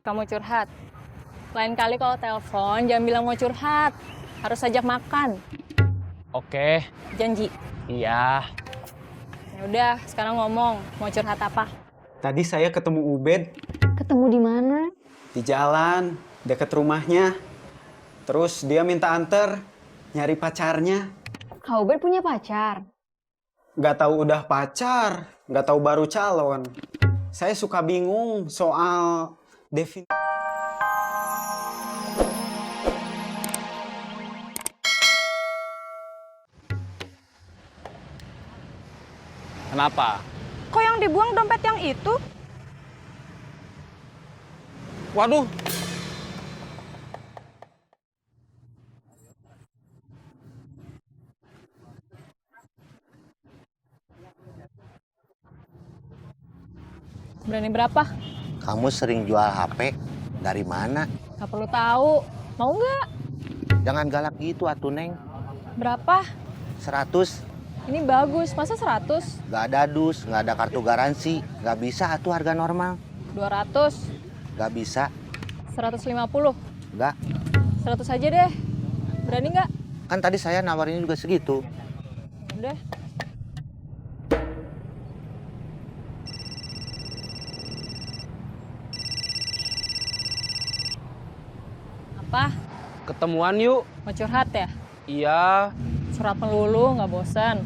Kamu curhat. Lain kali kalau telepon jangan bilang mau curhat. Harus ajak makan. Oke, Janji. iya. Ya udah, sekarang ngomong. Mau curhat apa? Tadi saya ketemu Ubed Ketemu di mana? di jalan deket rumahnya. Terus dia minta anter nyari pacarnya. Kak Ubed punya pacar. Nggak tahu udah pacar, nggak tahu baru calon. Saya suka bingung soal definisi. Kenapa? Kok yang dibuang dompet yang itu? Waduh, Berani berapa? Kamu sering jual HP? Dari mana? Gak perlu tahu. Mau nggak? Jangan galak gitu atuh Neng. Berapa? 100, Ini bagus. Masa 100? nggak ada dus, nggak ada kartu garansi. Nggak bisa atuh harga normal. 200? Nggak bisa, 150? nggak. 100 aja deh. Berani nggak? Kan tadi saya nawarinnya juga segitu. Udah. Apa? ketemuan yuk. Mau curhat ya? Iya, Curhat melulu, nggak bosan.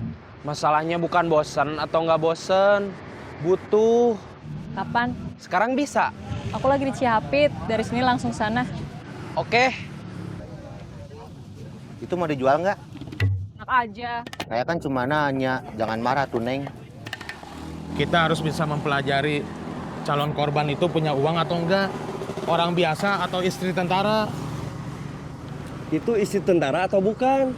masalahnya bukan bosen atau nggak bosen. Butuh. Kapan? Sekarang bisa. Aku lagi di Cihapit. Dari sini langsung sana. Oke, Itu mau dijual nggak? Enak aja. Saya kan cuma nanya, jangan marah tuh Neng. Kita harus bisa mempelajari calon korban itu punya uang atau enggak. Orang biasa atau istri tentara. Itu istri tentara atau bukan?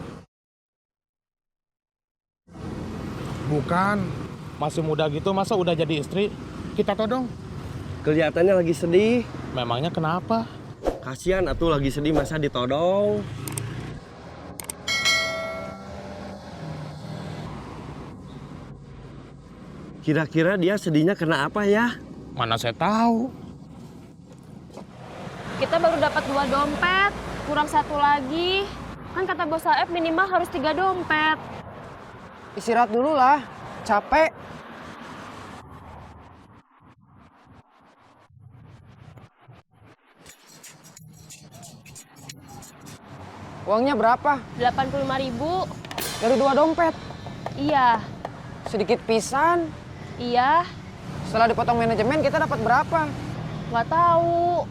Bukan. Masih muda gitu masa udah jadi istri? Kita todong. Kelihatannya lagi sedih. Memangnya kenapa? Kasihan atuh lagi sedih masa ditodong. Kira-kira dia sedihnya kena apa ya? Mana saya tahu. Kita baru dapat 2 dompet, kurang 1 lagi. Kan kata bos Saeb minimal harus 3 dompet. Istirahat dulu lah, capek. Uangnya berapa? 85.000. Dari 2 dompet. Iya, Sedikit pisan. iya, Setelah dipotong manajemen kita dapat berapa? nggak tahu.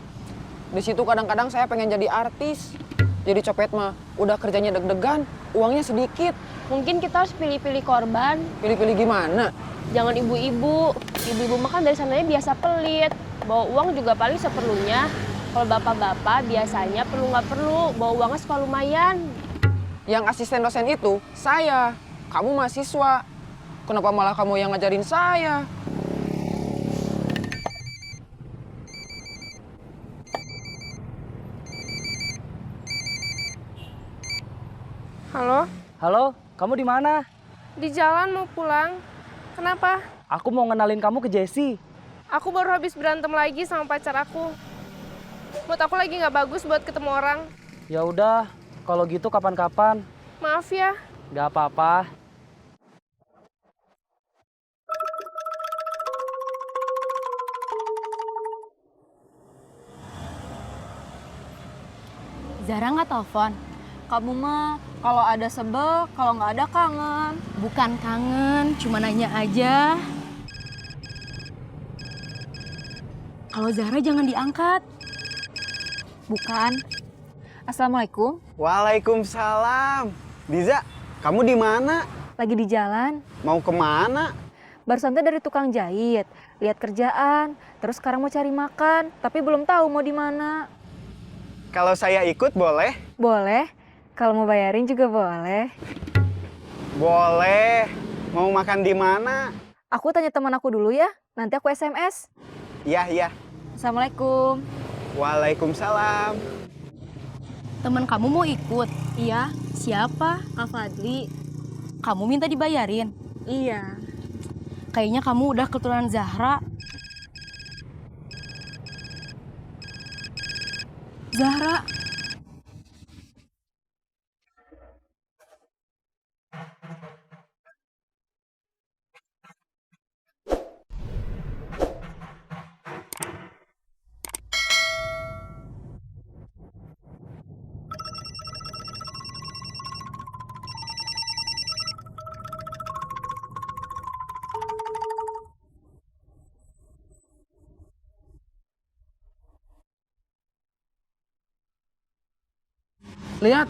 Di situ kadang-kadang saya pengen jadi artis. Jadi copet mah udah kerjanya deg-degan, uangnya sedikit. Mungkin kita harus pilih-pilih korban. Pilih-pilih gimana? Jangan ibu-ibu. Ibu-ibu makan dari sananya biasa pelit. Bawa uang juga paling seperlunya. Kalau bapak-bapak biasanya perlu nggak perlu, bawa uangnya suka lumayan. Yang asisten dosen itu saya. Kamu mahasiswa. Kenapa malah kamu yang ngajarin saya? Halo, Halo, kamu di mana? di jalan mau pulang. Kenapa? Aku mau ngenalin kamu ke Jessie. Aku baru habis berantem lagi sama pacar aku. Mood aku lagi nggak bagus buat ketemu orang. Ya udah, kalau gitu kapan-kapan. Maaf ya. Gak apa-apa. Zara nggak telepon. Kamu mah kalau ada sebel, kalau nggak ada kangen. Bukan kangen, cuma nanya aja. Kalau Zara jangan diangkat. Bukan. Assalamualaikum. Waalaikumsalam. Diza, kamu di mana? Lagi di jalan. Mau kemana? Barusan teh dari tukang jahit. Lihat kerjaan. Terus sekarang mau cari makan. Tapi belum tahu mau di mana. Kalau saya ikut boleh? Boleh. Kalau mau bayarin juga boleh. Boleh. Mau makan di mana? Aku tanya teman aku dulu ya. Nanti aku SMS. Iya, iya. Assalamualaikum. Waalaikumsalam. Teman kamu mau ikut? Iya. Siapa? Kak Fadli. Kamu minta dibayarin? Iya. Kayaknya kamu udah keturunan Zahra. Zahra. Lihat,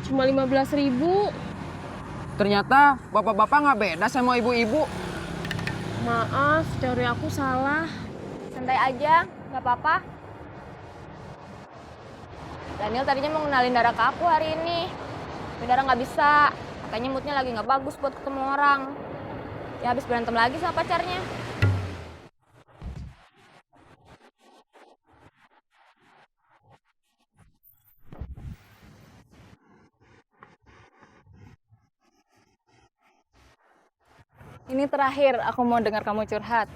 Cuma 15.000. ternyata bapak-bapak nggak beda sama ibu-ibu. Maaf, teori aku salah. Santai aja, nggak apa-apa. Daniel tadinya mau ngenalin Dara ke aku hari ini. Tapi Dara nggak bisa. Katanya moodnya lagi nggak bagus buat ketemu orang. Ya habis berantem lagi sama pacarnya. Ini terakhir aku mau dengar kamu curhat.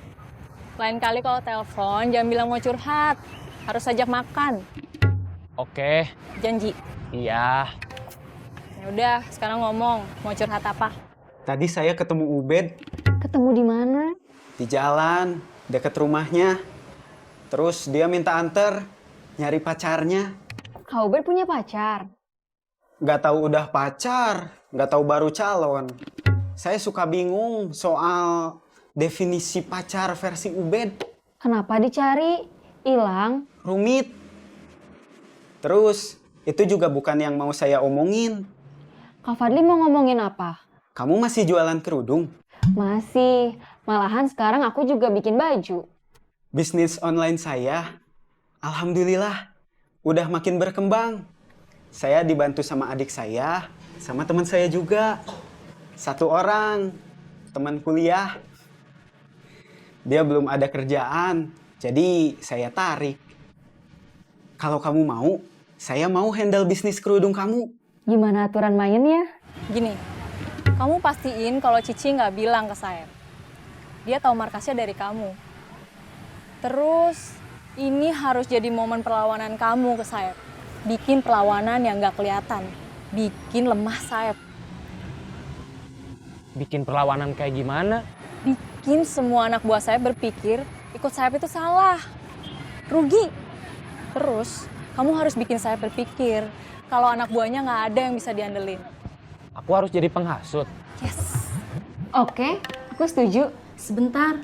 Lain kali kalau telepon jangan bilang mau curhat. Harus ajak makan. Oke, Janji. iya. Ya udah, sekarang ngomong. Mau curhat apa? Tadi saya ketemu Ubed Ketemu di mana? di jalan, deket rumahnya. Terus dia minta anter, nyari pacarnya. Kak Ubed punya pacar. Nggak tahu udah pacar, nggak tahu baru calon. Saya suka bingung soal definisi pacar versi Ubed. Kenapa dicari? Hilang. Rumit. Terus, itu juga bukan yang mau saya omongin. Kak Fadli mau ngomongin apa? Kamu masih jualan kerudung? Masih. Malahan sekarang aku juga bikin baju. Bisnis online saya, alhamdulillah, udah makin berkembang. Saya dibantu sama adik saya, sama teman saya juga. Satu orang, teman kuliah. Dia belum ada kerjaan, jadi saya tarik. Kalau kamu mau, saya mau handle bisnis kerudung kamu. Gimana aturan mainnya? Gini, kamu pastiin kalau Cici nggak bilang ke saya. Dia tahu markasnya dari kamu. Terus, ini harus jadi momen perlawanan kamu ke saya. Bikin perlawanan yang nggak kelihatan. Bikin lemah saya. Bikin perlawanan kayak gimana? Bikin semua anak buah saya berpikir ikut sayap itu salah. Rugi. Terus, kamu harus bikin saya berpikir kalau anak buahnya nggak ada yang bisa diandelin. Aku harus jadi penghasut. Yes. Oke, aku setuju. Sebentar,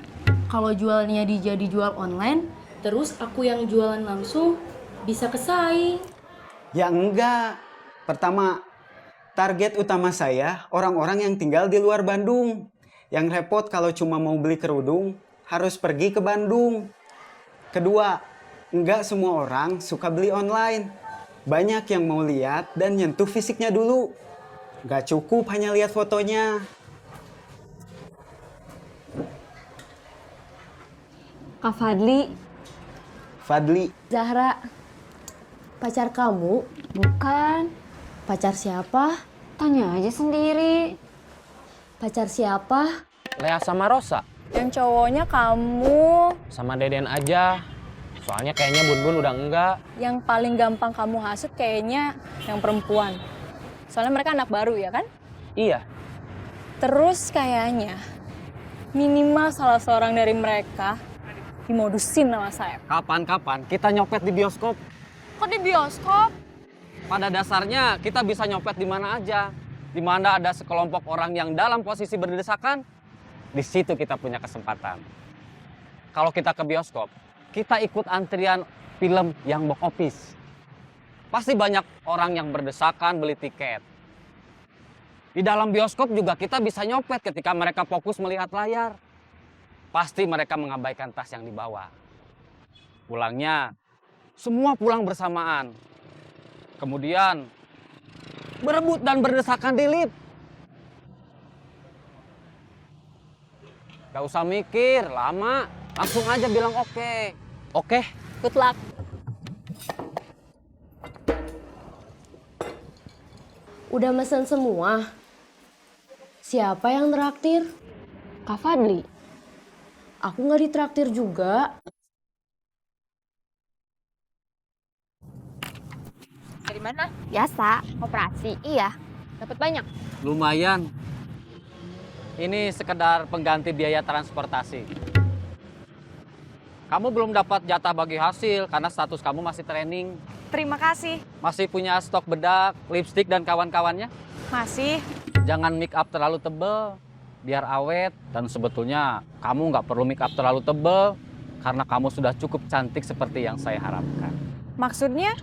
kalau jualnya jadi jual online, terus aku yang jualan langsung, bisa kesaing. Ya enggak. Pertama, target utama saya orang-orang yang tinggal di luar Bandung. Yang repot kalau cuma mau beli kerudung, harus pergi ke Bandung. Kedua, enggak semua orang suka beli online. Banyak yang mau lihat dan nyentuh fisiknya dulu. Enggak cukup hanya lihat fotonya. Kak Fadli. Fadli. Zahra, pacar kamu? Bukan. Pacar siapa? Tanya aja sendiri. Pacar siapa? Lea sama Rosa, Yang cowoknya kamu. sama Deden aja. Soalnya kayaknya Bun-Bun udah enggak. Yang paling gampang kamu hasut kayaknya yang perempuan. Soalnya mereka anak baru ya kan? Iya. Terus kayaknya minimal salah seorang dari mereka dimodusin sama saya. Kapan-kapan kita nyopet di bioskop. Kok di bioskop? Pada dasarnya kita bisa nyopet di mana aja. Di mana ada sekelompok orang yang dalam posisi berdesakan, di situ kita punya kesempatan. Kalau kita ke bioskop, kita ikut antrian film yang box office. Pasti banyak orang yang berdesakan beli tiket. Di dalam bioskop juga kita bisa nyopet ketika mereka fokus melihat layar. Pasti mereka mengabaikan tas yang dibawa. Pulangnya, semua pulang bersamaan. Kemudian, berebut dan berdesakan di lift. Gak usah mikir, lama. Langsung aja bilang oke. Oke? Good luck. Udah mesen semua? Siapa yang traktir? Kak Fadli. Aku nggak ditraktir juga. Dari mana? Biasa, koperasi. Iya. Dapat banyak. Lumayan. Ini sekedar pengganti biaya transportasi. Kamu belum dapat jatah bagi hasil karena status kamu masih training. Terima kasih. Masih punya stok bedak, lipstik, dan kawan-kawannya? Masih. Jangan make up terlalu tebel, biar awet. Dan sebetulnya kamu nggak perlu make up terlalu tebel, karena kamu sudah cukup cantik seperti yang saya harapkan. Maksudnya?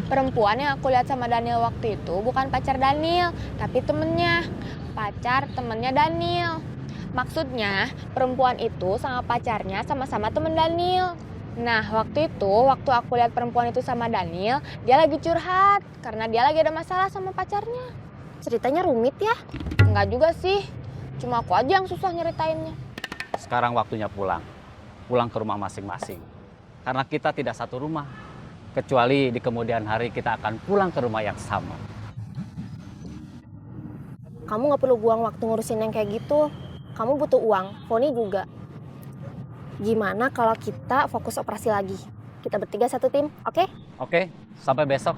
Perempuan yang aku lihat sama Daniel waktu itu bukan pacar Daniel, tapi temennya. Pacar temennya Daniel. Maksudnya, perempuan itu sama pacarnya sama-sama temen Daniel. Nah, waktu aku lihat perempuan itu sama Daniel, dia lagi curhat karena dia lagi ada masalah sama pacarnya. Ceritanya rumit ya? Enggak juga sih, cuma aku aja yang susah nyeritainnya. Sekarang waktunya pulang. Pulang ke rumah masing-masing. Karena kita tidak satu rumah. Kecuali di kemudian hari kita akan pulang ke rumah yang sama. Kamu nggak perlu buang waktu ngurusin yang kayak gitu. Kamu butuh uang, Foni juga. Gimana kalau kita fokus operasi lagi? Kita bertiga satu tim, oke? Oke, sampai besok.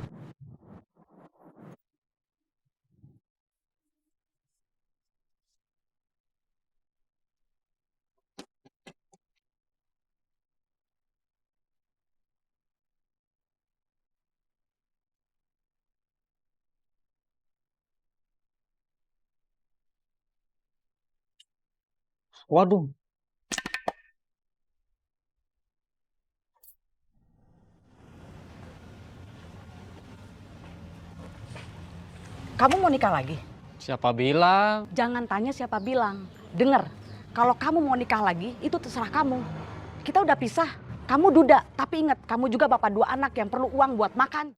Waduh. Kamu mau nikah lagi? Siapa bilang? Jangan tanya siapa bilang. Dengar, kalau kamu mau nikah lagi, itu terserah kamu. Kita udah pisah. Kamu duda, tapi ingat, kamu juga bapak 2 anak yang perlu uang buat makan.